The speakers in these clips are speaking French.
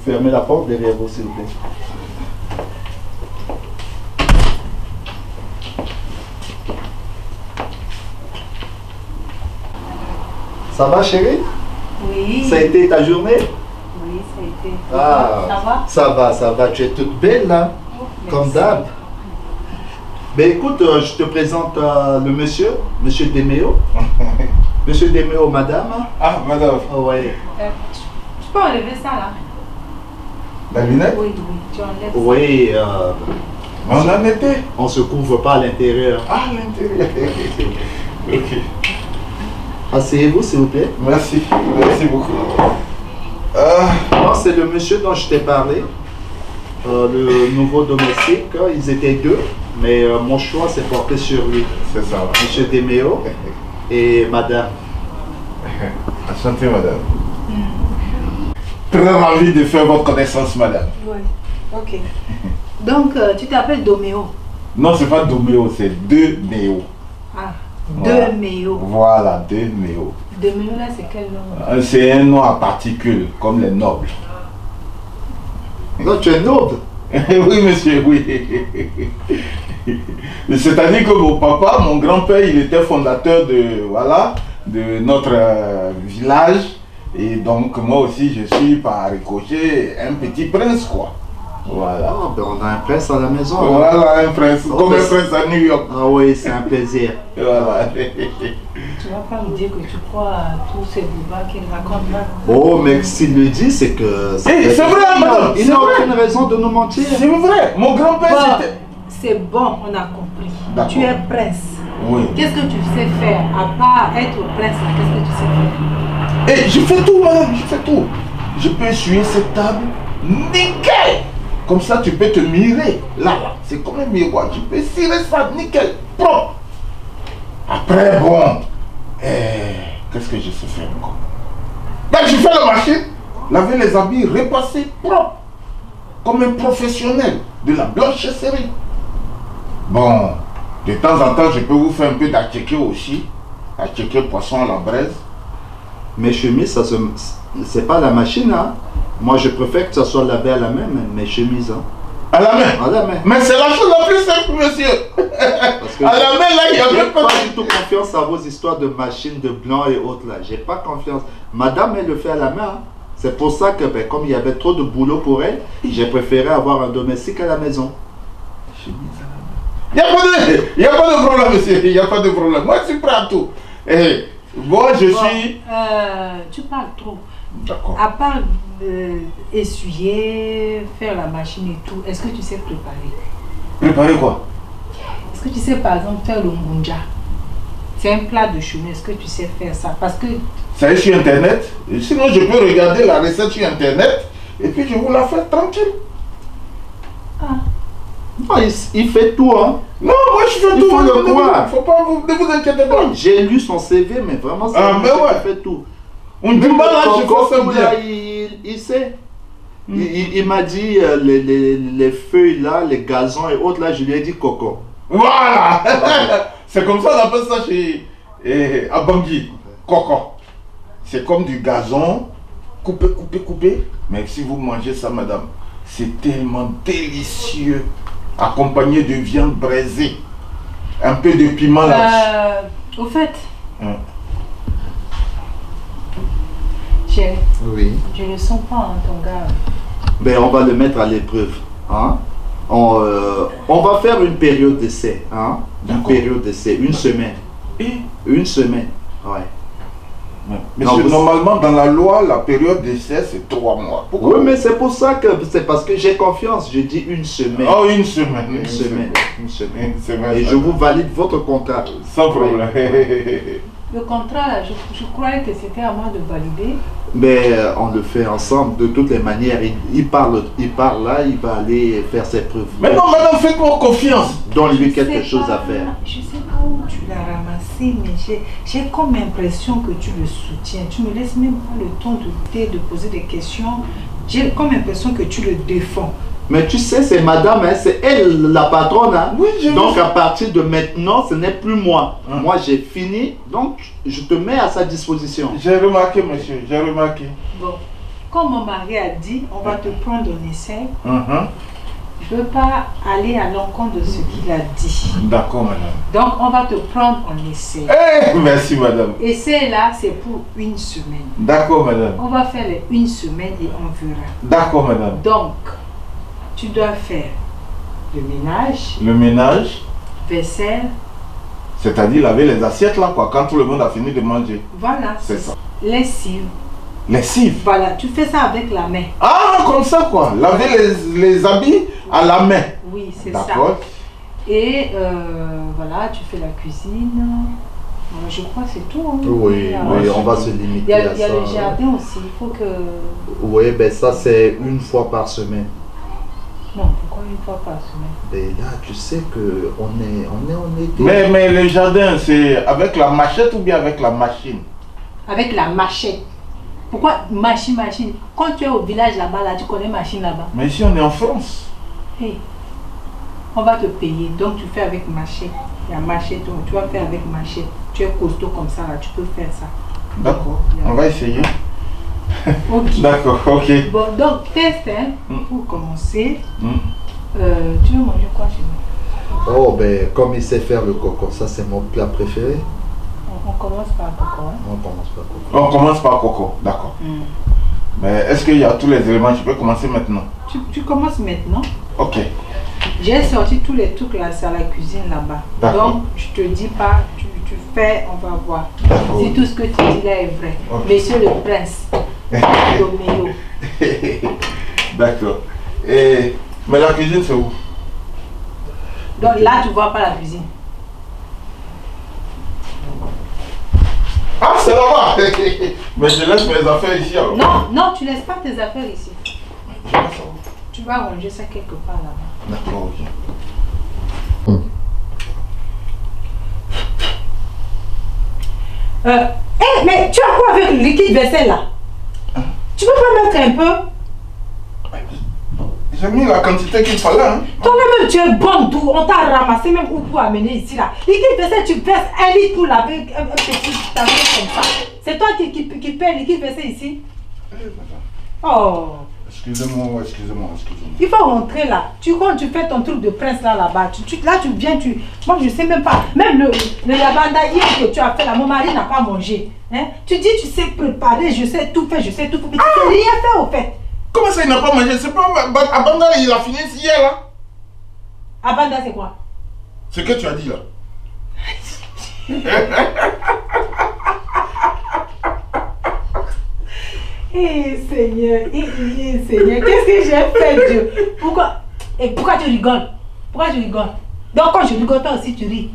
fermez la porte derrière vous, s'il vous plaît. Ça va, chérie? Oui. Ça a été ta journée? Oui, ça a été. Ah, Ça va? Ça va, ça va. Tu es toute belle, là, comme d'hab. Ben écoute, je te présente le monsieur Deméo. Monsieur Deméo, madame. Ah, madame. Oh, ouais. Tu peux enlever ça là? La lunette? Oui, oui, tu enlèves ça. Oui, On en était. on se couvre pas à l'intérieur. Ah, l'intérieur. Ok. Asseyez-vous, s'il vous plaît. Merci. Merci beaucoup. Non, c'est le monsieur dont je t'ai parlé. Le nouveau domestique. Ils étaient deux, mais mon choix s'est porté sur lui. C'est ça. Monsieur Deméo et madame. Enchanté, madame. Très ravi de faire votre connaissance, madame. Oui, ok. Donc, tu t'appelles Doméo. Non, c'est pas Doméo, c'est Deméo. Ah, Voilà. Deméo. Voilà, Deméo. Deméo là, c'est quel nom? C'est un nom à particules, comme les nobles. Non, tu es noble. Oui, monsieur, oui. C'est-à-dire que mon papa, mon grand-père, il était fondateur de, voilà, de notre village. Et donc, moi aussi, je suis par ricochet un petit prince, quoi. Voilà. Ah, ben on a un prince à la maison. Voilà, un prince, Oh, comme ben, un prince à New York. Ah oui, c'est un plaisir. Voilà. Tu vas pas me dire que tu crois à tous ces boubas qu'il raconte là. Oh, mais s'il le dit, c'est que... Eh, c'est vrai, madame. Il c'est n'a vrai. aucune raison de nous mentir. C'est vrai. Mon grand-père, Bon, c'était... c'est bon, on a compris. D'accord. Tu es prince. Oui. Qu'est-ce que tu sais faire? À part être prince, là, qu'est-ce que tu sais faire? Eh, je fais tout, madame, je fais tout. Je peux essuyer cette table, nickel. Comme ça, tu peux te mirer. Là, c'est comme un miroir. Tu peux cirer ça, nickel, propre. Après, bon, qu'est-ce que je sais faire encore? Ben, je fais la machine, laver les habits, repasser propre. Comme un professionnel de la blanchisserie. Bon, de temps en temps, je peux vous faire un peu d'attiqué aussi. Attiqué poisson à la braise. Mes chemises, ça c'est pas la machine, hein. Moi, je préfère que ça soit lavé à la main, mes chemises. Hein. À la main. À la main. Mais c'est la chose la plus simple, monsieur. Parce que À la main, là, il n'y a j'ai même pas pas du tout confiance à vos histoires de machines, de blanc et autres là. J'ai pas confiance. Madame, elle le fait à la main. Hein. C'est pour ça que, ben, comme il y avait trop de boulot pour elle, j'ai préféré avoir un domestique à la maison. Il n'y a pas de problème, monsieur. Il n'y a pas de problème. Moi, je suis prêt à tout. Et, moi, je suis... Tu parles trop. D'accord. À part essuyer, faire la machine et tout, est-ce que tu sais préparer? Préparer quoi? Est-ce que tu sais par exemple faire le munja? C'est un plat de chou, est-ce que tu sais faire ça? Parce que... Ça est sur Internet. Et sinon, je peux regarder la recette sur Internet et puis je vous la fais tranquille. Ah. Non, il fait tout, hein. Non, moi, je fais Il tout. faut le croire. Faut pas ne vous inquiétez pas. J'ai lu son CV, mais vraiment, c'est Ah, mais ouais. il fait tout. On dit pas là, je Coco, fais ça là, bien. il sait. Il m'a dit les feuilles là, les gazons et autres là, je lui ai dit coco. Voilà. C'est comme ça on appelle ça chez à Bangui. Coco. C'est comme du gazon, coupé. Mais si vous mangez ça, madame, c'est tellement délicieux. Accompagné de viande braisée. Un peu de piment là. Au fait, chérie, Oui. je ne sens pas hein, ton gars. Ben, on va le mettre à l'épreuve. Hein? On va faire une période d'essai. Hein? Une D'accord. période d'essai, une semaine. Et Une semaine. Ouais. Monsieur, normalement, dans la loi, la période d'essai, c'est 3 mois. Pourquoi? Oui, mais c'est pour ça que c'est parce que j'ai confiance. Je dis une semaine. Oh, une semaine. Une semaine. Une semaine. Une semaine. Et je vous valide votre contrat. Sans problème. Le contrat, là, je croyais que c'était à moi de valider. Mais on le fait ensemble. De toutes les manières, il parle là, il va aller faire ses preuves. Mais non, madame, faites-moi confiance. Donne-lui Je quelque sais chose pas, à faire. Je sais pas où tu l'as ramassé, mais j'ai comme l'impression que tu le soutiens. Tu me laisses même pas le temps de poser des questions. J'ai comme l'impression que tu le défends. Mais tu sais, c'est madame, hein, c'est elle la patronne. Hein. Oui, je donc veux. à partir de maintenant, ce n'est plus moi. Hein. Moi, j'ai fini, donc je te mets à sa disposition. J'ai remarqué, monsieur, j'ai remarqué. Bon, comme mon mari a dit, on va te prendre en essai. Mhm. Je ne veux pas aller à l'encontre de ce qu'il a dit. D'accord, madame. Donc, on va te prendre en essai. Eh, merci, madame. Essai là, c'est pour 1 semaine. D'accord, madame. On va faire les 1 semaine et on verra. D'accord, madame. Donc, tu dois faire le ménage, Le ménage, vaisselle, c'est-à-dire laver les assiettes là, quoi, quand tout le monde a fini de manger. voilà. C'est ça. Lessive. Lessive. Voilà, tu fais ça avec la main. Ah, comme ça, quoi. Laver les habits à la main. Oui, c'est ça. D'accord. Et voilà, tu fais la cuisine. Je crois que c'est tout. Hein. Oui, oui, on va se Il limiter y a, à il y a ça. le jardin aussi. Il faut que... Oui, ben ça c'est une fois par semaine. Non, pourquoi 1 fois par semaine? Mais là, tu sais que on est en été. Mais le jardin, c'est avec la machette ou bien avec la machine? Avec la machette. Pourquoi machine? Quand tu es au village là-bas, là, tu connais machine là-bas. Mais ici, on est en France. Hey, on va te payer. Donc tu fais avec machette. Il y a machette, donc tu vas faire avec machette. Tu es costaud comme ça, là, tu peux faire ça. D'accord. On va essayer. Ok. D'accord, ok. Bon, donc test, hein, pour commencer. Mm. Tu veux manger quoi chez nous? Oh, ben comme il sait faire le coco, ça c'est mon plat préféré. On commence par coco. Hein? On commence par coco. On commence par coco, d'accord. Mais est-ce qu'il y a tous les éléments? Je peux commencer maintenant? Tu commences maintenant. Ok. J'ai sorti tous les trucs là, c'est à la cuisine là-bas. D'accord. Donc, je te dis pas, tu fais, on va voir. D'accord. Si tout ce que tu dis là est vrai. Ok. Monsieur le prince, Doméo. D'accord. Mais la cuisine, c'est où? Donc là, tu vois pas la cuisine. Ah, c'est là-bas. Mais je laisse mes affaires ici alors. Non, non, tu laisses pas tes affaires ici. Tu vas ranger ça quelque part là-bas. D'accord, ok. Mais tu as quoi avec le liquide vaisselle là? Tu peux pas mettre un peu? J'ai mis la quantité qu'il fallait. Hein. Toi-même, tu es bon, tout. On t'a ramassé même où pour amener ici là. Liquide vaisselle, tu verses 1 litre pour laver un petit tableur comme ça. C'est toi qui paie liquide vaisselle ici? Oh. Excusez-moi. Il faut rentrer là. Quand tu fais ton truc de prince là-bas, là tu viens, moi je sais même pas. Même le yabanda hier que tu as fait là, mon mari n'a pas mangé. Hein? Tu dis tu sais préparer, je sais tout faire, mais tu sais rien faire au fait. Comment ça, il n'a pas mangé? C'est pas Abanda, il a fini hier là. Abanda c'est quoi? Ce que tu as dit là. Seigneur, Seigneur, qu'est-ce que j'ai fait, Dieu? Pourquoi tu rigoles? Pourquoi tu rigoles? Donc quand je rigole, toi aussi tu ris.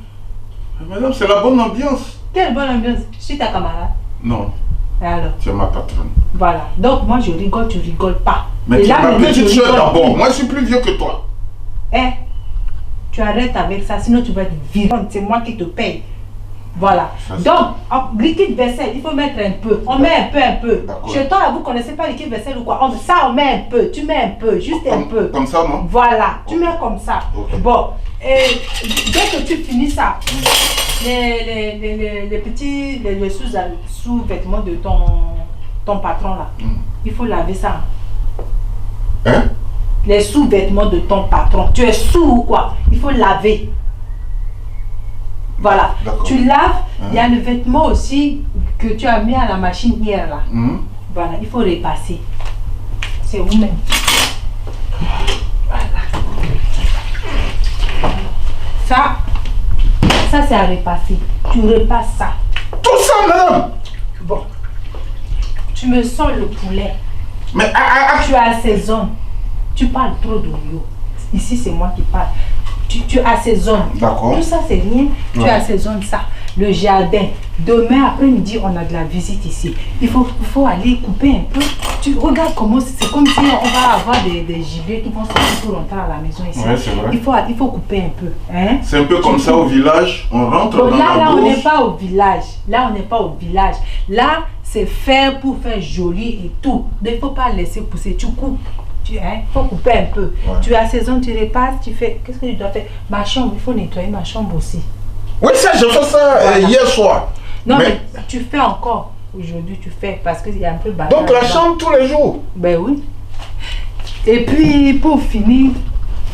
Madame, c'est la bonne ambiance. Quelle bonne ambiance? Je suis ta camarade. Non. Et alors? Tu es ma patronne. Voilà. Donc moi je rigole, tu rigoles pas. Mais tu es ma petite soeur d'abord. Plus. Moi je suis plus vieux que toi. Tu arrêtes avec ça, sinon tu vas être virante. C'est moi qui te paye. Voilà. Donc, liquide vaisselle, il faut mettre un peu. On met un peu. Chez toi, là, vous ne connaissez pas liquide vaisselle ou quoi? Ça, on met un peu. Tu mets un peu, juste un peu. Comme ça, non? Voilà. Tu mets comme ça. Okay. Bon. Et dès que tu finis ça, les petits sous-vêtements de ton patron, là, il faut laver ça. Hein? Les sous-vêtements de ton patron. Tu es sous ou quoi? Il faut laver. Voilà, tu laves, il y a le vêtement aussi que tu as mis à la machine hier là. Voilà, il faut repasser. C'est vous-même. Voilà. Ça c'est à repasser. Tu repasses ça. Tout ça, madame? Bon. Tu me sens le poulet. Mais tu assaisonnes. Tu parles trop d'oignon. Ici c'est moi qui parle. Tu assaisonnes. D'accord. Tout ça, c'est rien. Tu assaisonnes ça. Le jardin. Demain après-midi, on a de la visite ici. Il faut aller couper un peu. Tu regardes comment c'est comme si on va avoir des gilets qui vont sortir pour rentrer à la maison ici. Ouais, c'est vrai. Il faut couper un peu. Hein? C'est un peu comme ça au village. On rentre dans là, la on bourse. n'est pas au village. Là, on n'est pas au village. Là, c'est faire pour faire joli et tout. Il ne faut pas laisser pousser. Tu coupes. Il faut couper un peu. Ouais. Tu assaisonnes, tu repasses, tu fais. Qu'est-ce que tu dois faire? Ma chambre, il faut nettoyer ma chambre aussi. Oui, ça, je fais ça hier soir. Non, mais tu fais encore. Aujourd'hui, tu fais parce qu'il y a un peu bazar. Donc la chambre tous les jours? Ben oui. Et puis, pour finir,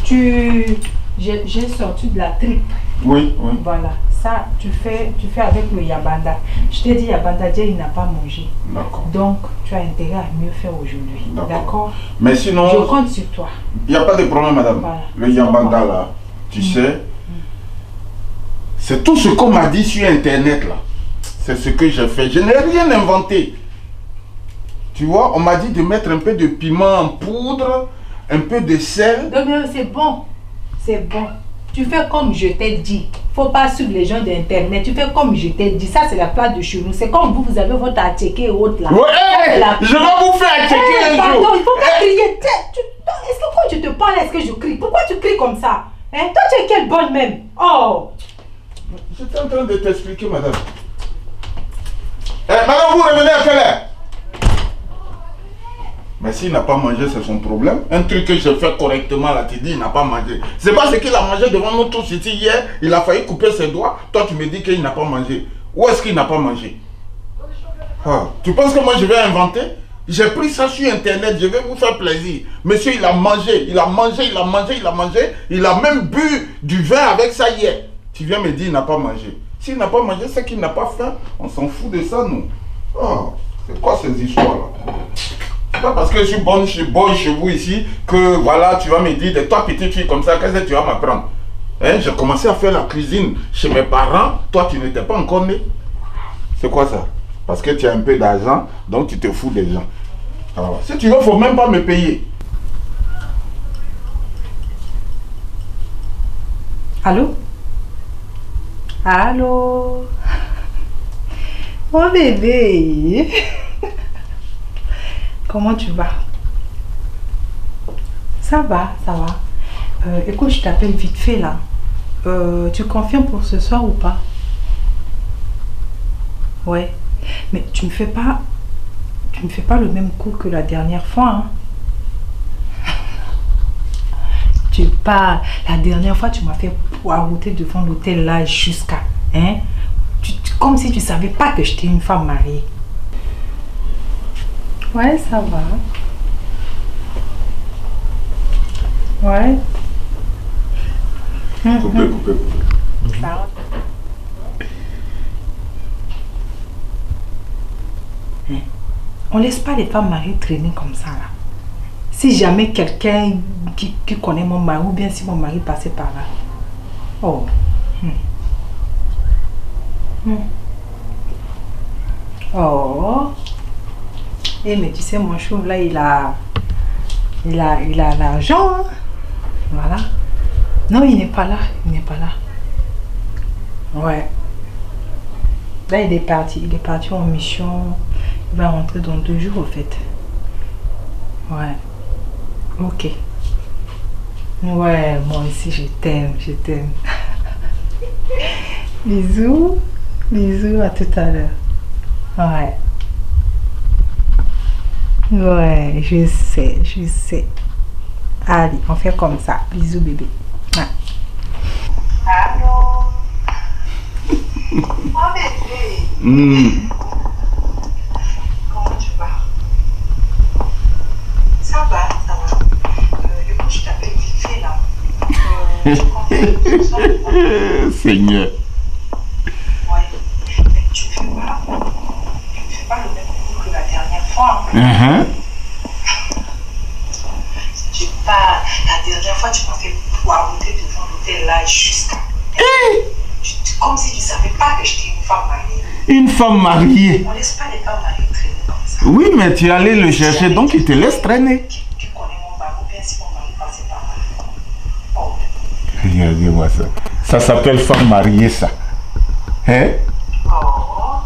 j'ai sorti de la tripe. Oui, oui. Voilà. Ça, tu fais avec le yabanda. Je t'ai dit, yabanda, il n'a pas mangé. D'accord. Donc, tu as intérêt à mieux faire aujourd'hui. D'accord? Mais sinon... Je compte sur toi. Il n'y a pas de problème, madame. Voilà. Le yabanda, là, tu sais, c'est tout ce qu'on m'a dit sur Internet, là. C'est ce que j'ai fait. Je n'ai rien inventé. Tu vois, on m'a dit de mettre un peu de piment en poudre, un peu de sel. Donc, c'est bon. C'est bon. Tu fais comme je t'ai dit. Faut pas suivre les gens d'Internet. Tu fais comme je t'ai dit. Ça, c'est la place de chez nous. C'est comme vous avez votre attiqué et autres là. Ouais, je vais vous faire attiquer un pardon, jour. il faut pas crier. Est-ce que quand je te parle, est-ce que je crie? Pourquoi tu cries comme ça? Hein? Toi, tu es quelle bonne même? Oh! J'étais en train de t'expliquer, madame. Madame, vous revenez à quelle heure? Mais s'il n'a pas mangé, c'est son problème. Un truc que je fais correctement, là, tu dis, il n'a pas mangé. C'est pas ce qu'il a mangé devant nous tous ici hier. Il a failli couper ses doigts. Toi, tu me dis qu'il n'a pas mangé. Où est-ce qu'il n'a pas mangé? Tu penses que moi, je vais inventer? J'ai pris ça sur Internet, je vais vous faire plaisir. Monsieur, il a mangé, il a mangé, il a mangé, il a mangé. Il a même bu du vin avec ça hier. Tu viens me dire, il n'a pas mangé. S'il n'a pas mangé, c'est qu'il n'a pas faim. On s'en fout de ça, nous. C'est quoi ces histoires-là? C'est pas parce que je suis bonne chez vous ici que voilà, tu vas me dire de toi petite fille comme ça, qu'est-ce que tu vas m'apprendre? Hein, j'ai commencé à faire la cuisine chez mes parents, toi tu n'étais pas encore né. C'est quoi ça? Parce que tu as un peu d'argent, donc tu te fous des gens. Alors, si tu veux, il ne faut même pas me payer. Allô? Allô? Mon bébé. Comment tu vas? Ça va, ça va. Écoute, je t'appelle vite fait là. Tu confirmes pour ce soir ou pas? Ouais. Mais tu me fais pas le même coup que la dernière fois, hein? Tu parles. La dernière fois, tu m'as fait poireauter devant l'hôtel là jusqu'à... Hein? Comme si tu savais pas que j'étais une femme mariée. Ouais, ça va. Ouais. Coupez. Ça va. On laisse pas les femmes mariées traîner comme ça là. Si jamais quelqu'un qui connaît mon mari ou bien si mon mari passait par là. Oh. Oh. Eh mais tu sais mon chauve là il a l'argent. Hein? Voilà. Non, il n'est pas là. Il n'est pas là. Ouais. Là il est parti en mission. Il va rentrer dans 2 jours au fait. Ouais. Ok. Ouais, moi aussi je t'aime. Bisous. Bisous, à tout à l'heure. Ouais. Ouais, je sais. Allez, on fait comme ça. Bisous bébé. Ouais. Allô? Oh bébé. Comment tu vas? Ça va. Du coup, je t'appelle vite fait là. Seigneur. Ouais. Mais tu fais pas le même coup que la dernière fois. Hein? Tu parles. La dernière fois, tu m'as fait poireauter devant l'hôtel là jusqu'à... Comme si tu savais pas que j'étais une femme mariée. Une femme mariée? On laisse pas les femmes mariées traîner comme ça. Oui, mais tu es allé le chercher, donc il te laisse traîner. Tu connais mon mari, ou bien si mon mari passait par là. Oh. Regardez-moi ça. Ça s'appelle femme mariée, ça. Hein? Oh.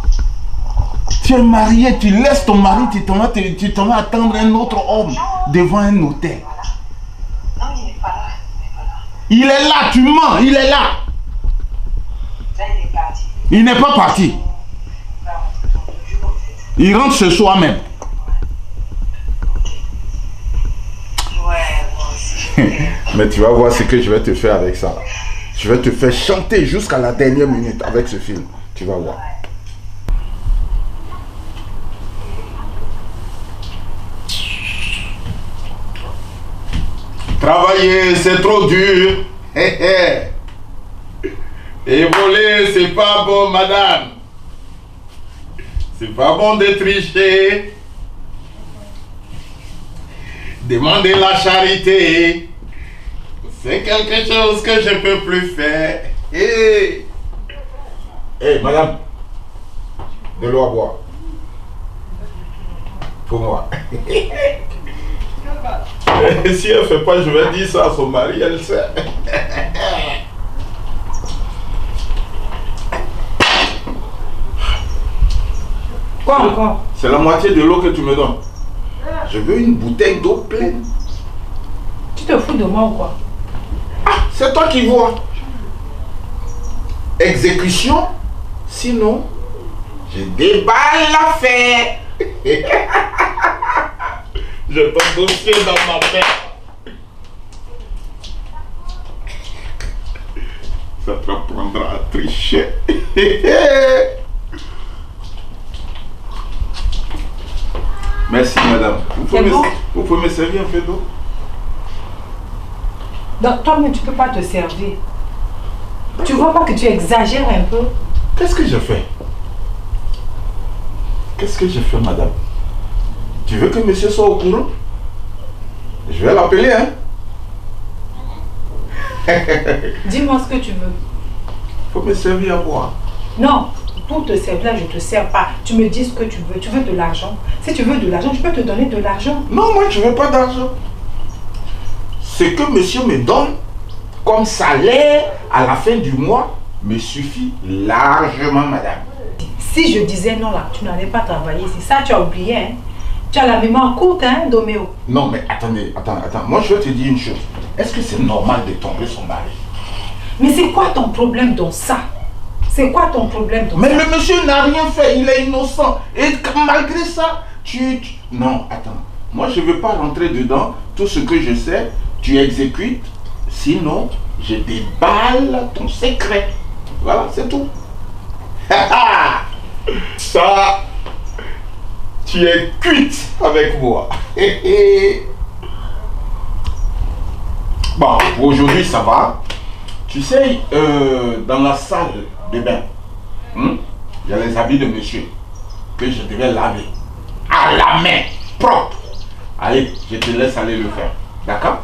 Tu es marié, tu laisses ton mari, tu t'en vas attendre un autre homme devant un hôtel. Non, il n'est pas là. Il est là, tu mens, il est là. Là, il est parti. Il n'est pas parti. Il rentre ce soir même. Ouais, moi aussi. Mais tu vas voir ce que je vais te faire avec ça. Je vais te faire chanter jusqu'à la dernière minute avec ce film. Tu vas voir. Travailler, c'est trop dur. Et voler, c'est pas bon, madame. C'est pas bon de tricher. Demander la charité, c'est quelque chose que je peux plus faire. Hé, madame, de l'eau à boire. Pour moi. Si elle fait pas, je vais dire ça à son mari, elle sait. Quoi encore? C'est la moitié de l'eau que tu me donnes. Je veux une bouteille d'eau pleine. Tu te fous de moi ou quoi? Ah, c'est toi qui vois. Exécution, sinon, je déballe l'affaire. Je ton dossier dans ma main. Ça te apprendra à tricher. Merci madame. Vous pouvez me servir un peu d'eau? Donc toi-même tu peux pas te servir. Tu vois pas que tu exagères un peu? Qu'est-ce que je fais? Qu'est-ce que je fais madame? Tu veux que monsieur soit au courant? Je vais l'appeler hein. Dis-moi ce que tu veux. Faut me servir à boire. Non, pour te servir, je ne te sers pas. Tu me dis ce que tu veux. Tu veux de l'argent. Si tu veux de l'argent, je peux te donner de l'argent. Non, moi je ne veux pas d'argent. Ce que monsieur me donne comme salaire à la fin du mois me suffit largement, madame. Si je disais non là, tu n'allais pas travailler. C'est ça, tu as oublié. Hein? Tu as la mémoire courte, hein, Doméo. Non, mais attendez. Moi je vais te dire une chose. Est-ce que c'est normal de tomber son mari? Mais c'est quoi ton problème dans ça? C'est quoi ton problème dans ça? Mais le monsieur n'a rien fait, il est innocent. Et malgré ça, Non, attends. Moi je ne veux pas rentrer dedans. Tout ce que je sais, tu exécutes. Sinon, je déballe ton secret. Voilà, c'est tout. Ça, tu es cuite avec moi. Bon, pour aujourd'hui, ça va. Tu sais, dans la salle de bain, il y a les habits de monsieur que je devais laver à la main, propre. Allez, je te laisse aller le faire. D'accord?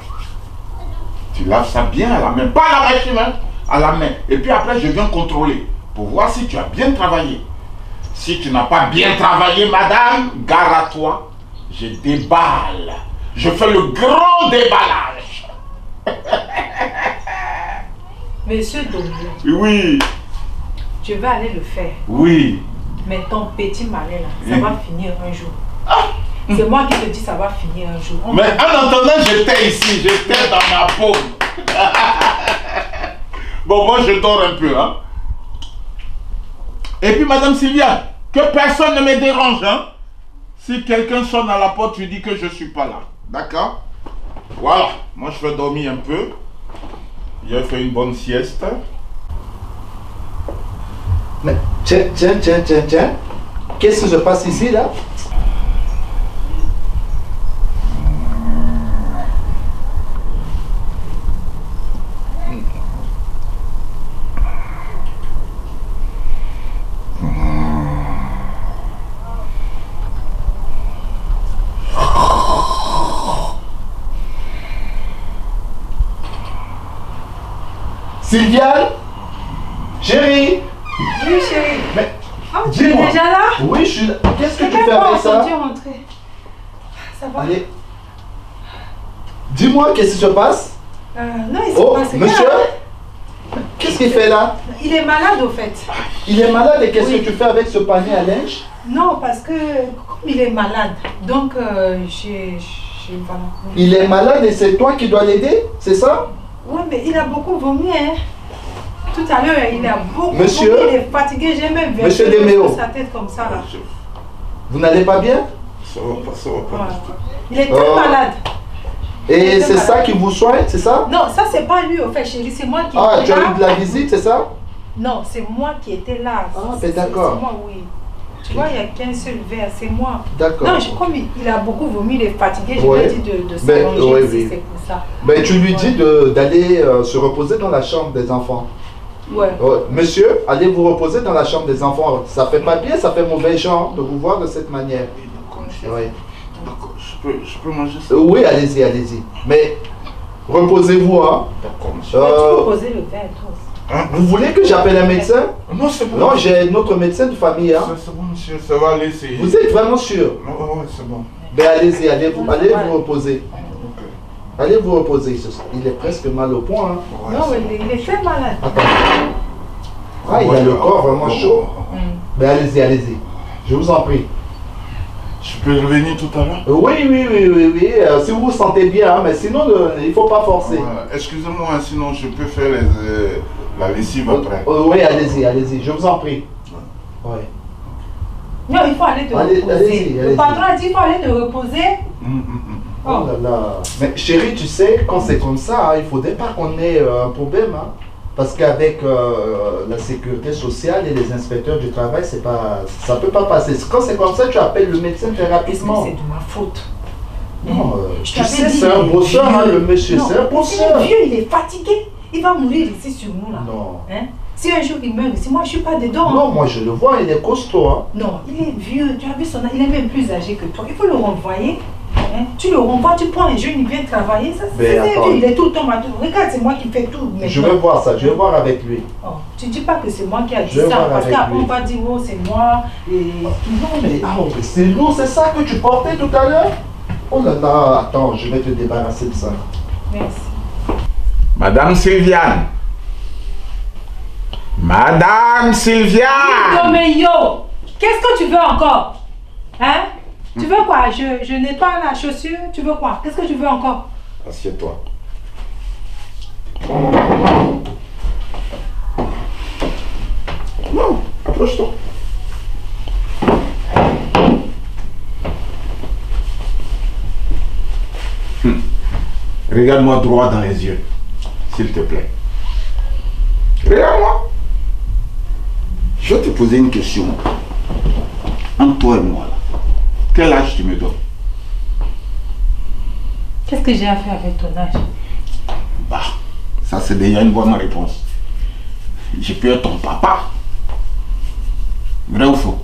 Tu laves ça bien à la main, pas à la machine, hein, à la main. Et puis après, je viens contrôler pour voir si tu as bien travaillé. Si tu n'as pas bien travaillé, madame, gare à toi, je déballe. Je fais le grand déballage. Monsieur Doméo. Oui. Je vais aller le faire. Oui. Mais ton petit malin là, ça va finir un jour. C'est moi qui te dis ça va finir un jour. Mais en attendant, j'étais ici, j'étais dans ma peau. Bon, moi je dors un peu, hein. Et puis madame Sylvia, que personne ne me dérange, hein. Si quelqu'un sonne à la porte, tu dis que je ne suis pas là. D'accord? Voilà, moi je vais dormir un peu. J'ai fait une bonne sieste. Mais tiens. Qu'est-ce qui se passe ici, là? Sylviane? Chérie? Oui, chérie. Mais oh, tu es déjà là? Oui, je suis là. Qu'est-ce que tu fais avec ça? Rentrer. Ça va? Allez. Dis-moi, qu'est-ce qui se passe? Non, il se passe rien. Monsieur? Qu'est-ce qu'il fait là? Il est malade au fait. Il est malade et qu'est-ce Oui. que tu fais avec ce panier à linge? Non, parce que comme il est malade, donc j'ai... Voilà. Il est malade et c'est toi qui dois l'aider? C'est ça? Oui, mais il a beaucoup vomi, hein. Tout à l'heure, il a beaucoup Monsieur? vomi, il est fatigué, j'ai même vu Monsieur Deméo. sa tête comme ça là. Vous n'allez pas bien? Ça va pas, ça va pas. Voilà. Il est très malade. Et c'est ça qui vous soigne, c'est ça? Non, ça c'est pas lui au fait, chérie, c'est moi qui Tu as eu de la visite, c'est ça? Non, c'est moi qui étais là. Ben d'accord. C'est moi, oui. Tu vois, il n'y a qu'un seul verre, c'est moi. D'accord. Non, comme il a beaucoup vomi, il est fatigué, je Ouais. lui ai dit de s'allonger ici, c'est pour ça. Ben, tu lui dis d'aller se reposer dans la chambre des enfants. Ouais. Monsieur, allez vous reposer dans la chambre des enfants. Ça fait pas bien, ça fait mauvais genre de vous voir de cette manière. Oui. D'accord, je peux manger ça? Oui, allez-y, allez-y. Mais reposez-vous, hein. D'accord, monsieur. Tu peux poser le verre, toi aussi. Vous voulez que j'appelle un médecin? Non, c'est bon. Non, j'ai notre médecin de famille. Hein. C'est bon, monsieur, ça va aller. Vous êtes vraiment sûr? Ouais, c'est bon. Ben allez-y, allez vous reposer. Allez vous reposer. Il est presque mal au point. Hein. Ouais, Non, il est très malade. Ah, il a le corps vraiment chaud. Ben allez-y, allez-y. Je vous en prie. Je peux revenir tout à l'heure? Oui. Si vous vous sentez bien, hein, mais sinon, il ne faut pas forcer. Voilà. Excusez-moi, sinon je peux faire la lessive après. Oui, allez-y, je vous en prie. Ouais. Non, il faut aller te reposer. Allez-y. Le patron a dit qu'il faut aller te reposer. Oh là là. Mais chérie, tu sais, quand c'est comme ça, hein, il ne faudrait pas qu'on ait un problème. Hein. Parce qu'avec la sécurité sociale et les inspecteurs du travail, ça ne peut pas passer. Quand c'est comme ça, tu appelles le médecin très rapidement. C'est de ma faute. Non, Je tu t'avais sais, dit, c'est un bosseur, hein, le monsieur, non, c'est un bosseur. Le vieux, il est fatigué. Il va mourir ici sur nous là. Non. Hein? Si un jour il meurt ici, moi je suis pas dedans. Non, moi je le vois, il est costaud. Hein. Non, il est vieux. Tu as vu son âge, il est même plus âgé que toi. Il faut le renvoyer. Hein? Tu le renvoies, tu prends un jeune, il vient travailler. Ça, il est tout le temps matou. Regarde, c'est moi qui fais tout. Maintenant. Je vais voir ça, je vais voir avec lui. Oh, tu dis pas que c'est moi qui ai dit Je vais ça, voir parce avec qu'après lui. on va dire, oh, c'est moi. Et... Non, mais c'est lourd, c'est ça que tu portais tout à l'heure? Oh là là, attends, je vais te débarrasser de ça. Merci. Madame Sylviane. Madame Sylviane. Yo, mais yo, qu'est-ce que tu veux encore? Hein? Tu veux quoi? Je nettoie la chaussure, tu veux quoi? Qu'est-ce que tu veux encore? Assieds-toi. Non, approche-toi. Regarde-moi droit dans les yeux, s'il te plaît. Regarde-moi. Je vais te poser une question. Entre toi et moi, là, quel âge tu me donnes? Qu'est-ce que j'ai à faire avec ton âge? Bah, ça c'est déjà une bonne réponse. Je peux être ton papa. Vrai ou faux?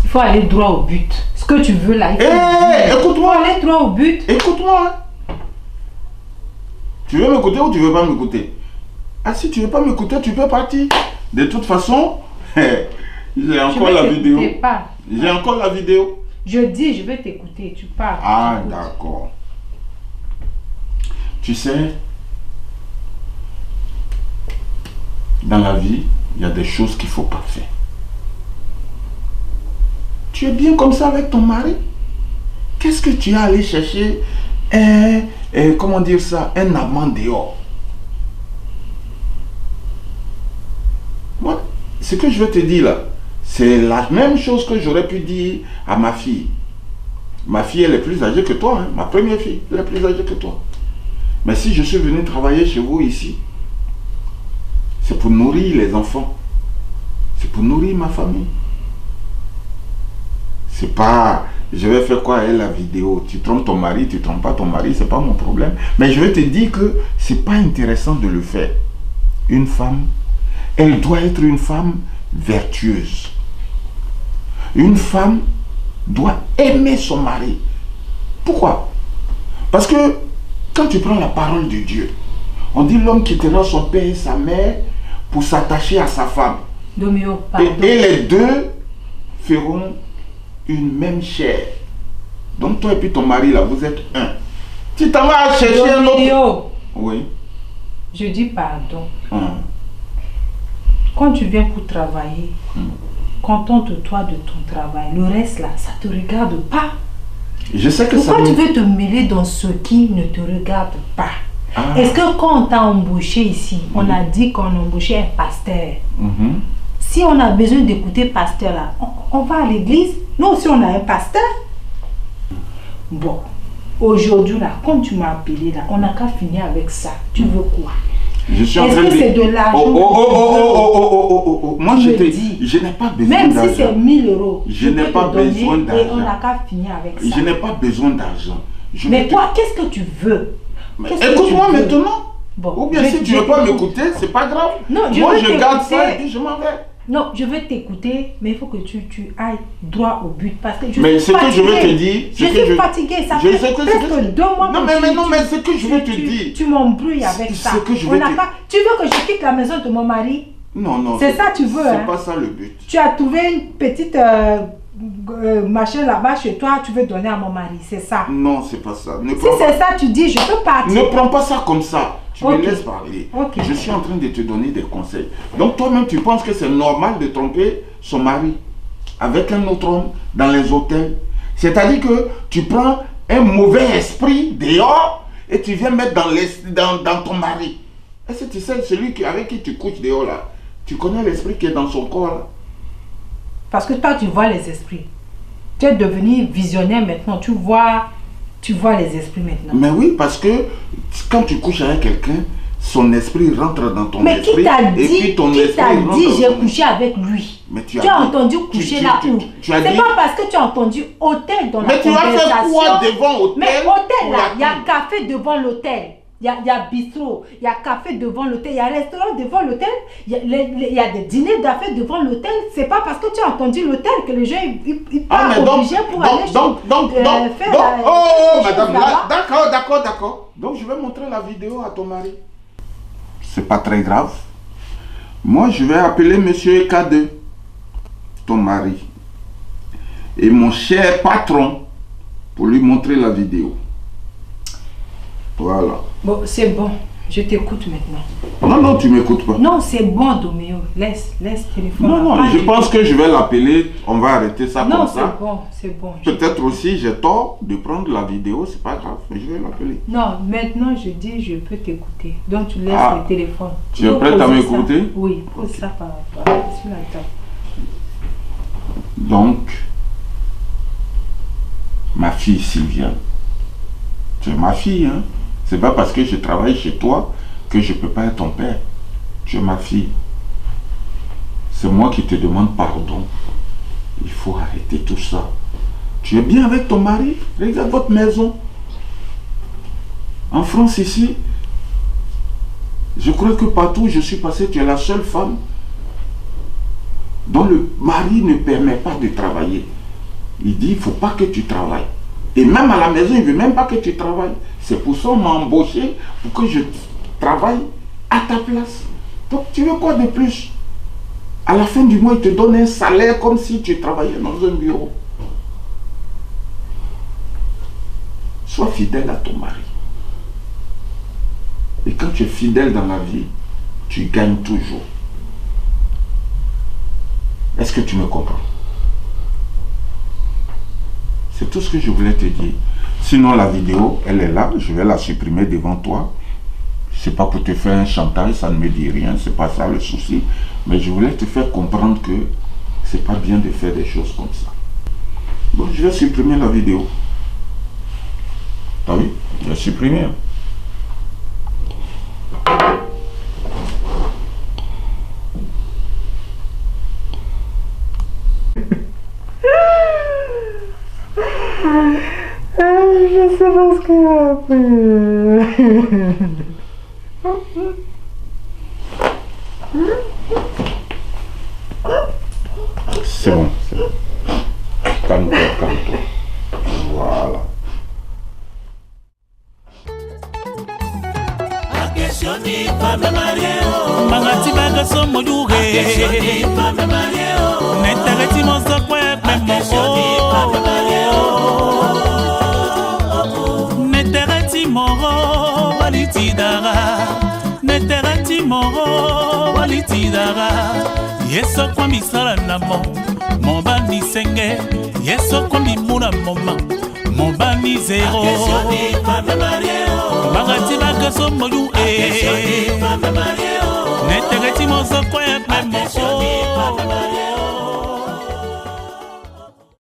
Il faut aller droit au but. Ce que tu veux là, il faut écoute-moi. aller droit au but. Écoute-moi. Tu veux m'écouter ou tu veux pas m'écouter? Ah, si tu veux pas m'écouter, tu peux partir. De toute façon, j'ai encore la vidéo. J'ai encore la vidéo. Je dis, je vais t'écouter, tu parles. Ah, d'accord. Tu sais, dans la vie, il y a des choses qu'il ne faut pas faire. Tu es bien comme ça avec ton mari? Qu'est-ce que tu as allé chercher comment dire ça, un amant dehors? Moi, ce que je veux te dire là, c'est la même chose que j'aurais pu dire à ma fille. Ma fille, elle est plus âgée que toi, hein? Ma première fille, elle est plus âgée que toi. Mais si je suis venu travailler chez vous ici, c'est pour nourrir les enfants. C'est pour nourrir ma famille. C'est pas, je vais faire quoi avec la vidéo? Tu trompes ton mari, tu trompes pas ton mari, c'est pas mon problème. Mais je vais te dire que c'est pas intéressant de le faire. Une femme, elle doit être une femme vertueuse. Une femme doit aimer son mari. Pourquoi? Parce que quand tu prends la parole de Dieu, on dit l'homme quittera son père et sa mère pour s'attacher à sa femme. Domio, et les deux feront une même chair. Donc toi et puis ton mari là, vous êtes un. Tu t'en vas chercher un autre. Oui. Je dis pardon. Quand tu viens pour travailler, contente-toi de ton travail. Le reste là, ça ne te regarde pas. Je sais que pourquoi tu veux te mêler dans ce qui ne te regarde pas? Est-ce que quand on t'a embauché ici, on a dit qu'on embauchait un pasteur? Si on a besoin d'écouter pasteur là, on va à l'église. Nous aussi on a un pasteur. Bon, aujourd'hui là, comme tu m'as appelé là, on n'a qu'à finir avec ça. Tu veux quoi? Je suis en train Est-ce que c'est de l'argent? moi tu je me te dis. je n'ai pas besoin Même d'argent. si c'est 1000 euros, Je n'ai peux pas te donner besoin et d'argent. on n'a qu'à finir avec ça. Je n'ai pas besoin d'argent. Mais quoi, qu'est-ce que tu veux? Écoute-moi maintenant. Bon, Ou bien si tu ne veux pas m'écouter, c'est pas grave. Non, moi je garde ça et puis je m'en vais. Non, je veux t'écouter, mais il faut que tu ailles droit au but. Parce que je mais suis ce que je veux te dire... Je suis fatiguée, ça fait presque 2 mois non, mais ce que je veux te dire... Tu m'embrouilles avec ça. Ce que je veux Tu veux que je quitte la maison de mon mari? Non, non. C'est ça que tu veux, c'est pas ça le but. Tu as trouvé une petite machin là-bas chez toi, tu veux donner à mon mari, c'est ça? Non, c'est pas ça. Si c'est ça, tu dis, je peux partir. Ne prends pas ça comme ça. Tu me laisses parler. Okay. Je suis en train de te donner des conseils. Donc toi-même, tu penses que c'est normal de tromper son mari avec un autre homme dans les hôtels? C'est-à-dire que tu prends un mauvais esprit dehors et tu viens mettre dans ton mari. Est-ce que tu sais, celui avec qui tu couches dehors là, tu connais l'esprit qui est dans son corps là? Parce que toi, tu vois les esprits. Tu es devenu visionnaire maintenant. Tu vois les esprits maintenant. Mais oui, parce que quand tu couches avec quelqu'un, son esprit rentre dans ton esprit. Mais qui t'a dit, et puis ton esprit rentre j'ai couché avec lui? Mais tu as entendu coucher là où? C'est pas parce que tu as entendu hôtel dans la conversation. Mais tu as fait quoi devant hôtel? Mais hôtel là, il y a café devant l'hôtel. Il y a bistrot, il y a café devant l'hôtel, il y a restaurant devant l'hôtel, il y a des dîners d'affaires devant l'hôtel. C'est pas parce que tu as entendu l'hôtel que les gens ils partent obligés pour aller faire madame, d'accord. Donc je vais montrer la vidéo à ton mari. C'est pas très grave. Moi je vais appeler monsieur K2, ton mari, et mon cher patron pour lui montrer la vidéo. Voilà. Bon, c'est bon. Je t'écoute maintenant. Non, tu m'écoutes pas. Non, c'est bon, Doméo. Laisse téléphone. Non, je pense que je vais l'appeler. On va arrêter ça comme ça. Non, c'est bon. Peut-être aussi j'ai tort de prendre la vidéo, c'est pas grave, mais je vais l'appeler. Non, maintenant je dis je peux t'écouter. Donc tu laisses le téléphone. Tu es prête à m'écouter? Oui, pose ça sur la table. Donc, ma fille Sylviane, tu es ma fille, hein? C'est pas parce que je travaille chez toi que je peux pas être ton père. Tu es ma fille. C'est moi qui te demande pardon. Il faut arrêter tout ça. Tu es bien avec ton mari? Regarde votre maison. En France ici, je crois que partout où je suis passé, tu es la seule femme dont le mari ne permet pas de travailler. Il dit, il ne faut pas que tu travailles. Et même à la maison, il ne veut même pas que tu travailles. C'est pour ça qu'on m'a embauché, pour que je travaille à ta place. Donc tu veux quoi de plus? À la fin du mois, il te donne un salaire comme si tu travaillais dans un bureau. Sois fidèle à ton mari. Et quand tu es fidèle dans la vie, tu gagnes toujours. Est-ce que tu me comprends? C'est tout ce que je voulais te dire. Sinon, la vidéo, elle est là. Je vais la supprimer devant toi. C'est pas pour te faire un chantage, ça ne me dit rien. C'est pas ça le souci. Mais je voulais te faire comprendre que c'est pas bien de faire des choses comme ça. Bon, je vais supprimer la vidéo. Ah oui, je vais supprimer. Je sais pas ce qu'il a fait. C'est bon, c'est bon. Calme-toi, calme-toi. Voilà. Magati baga somo yuge Netareti mozo kwe Netareti moro walitidara Netareti moro walitidara Yeso kwa misala namo Mombani senge Yeso kwa mimuna moma Mombani zero Magati baga somo yuge Netareti mozo kwe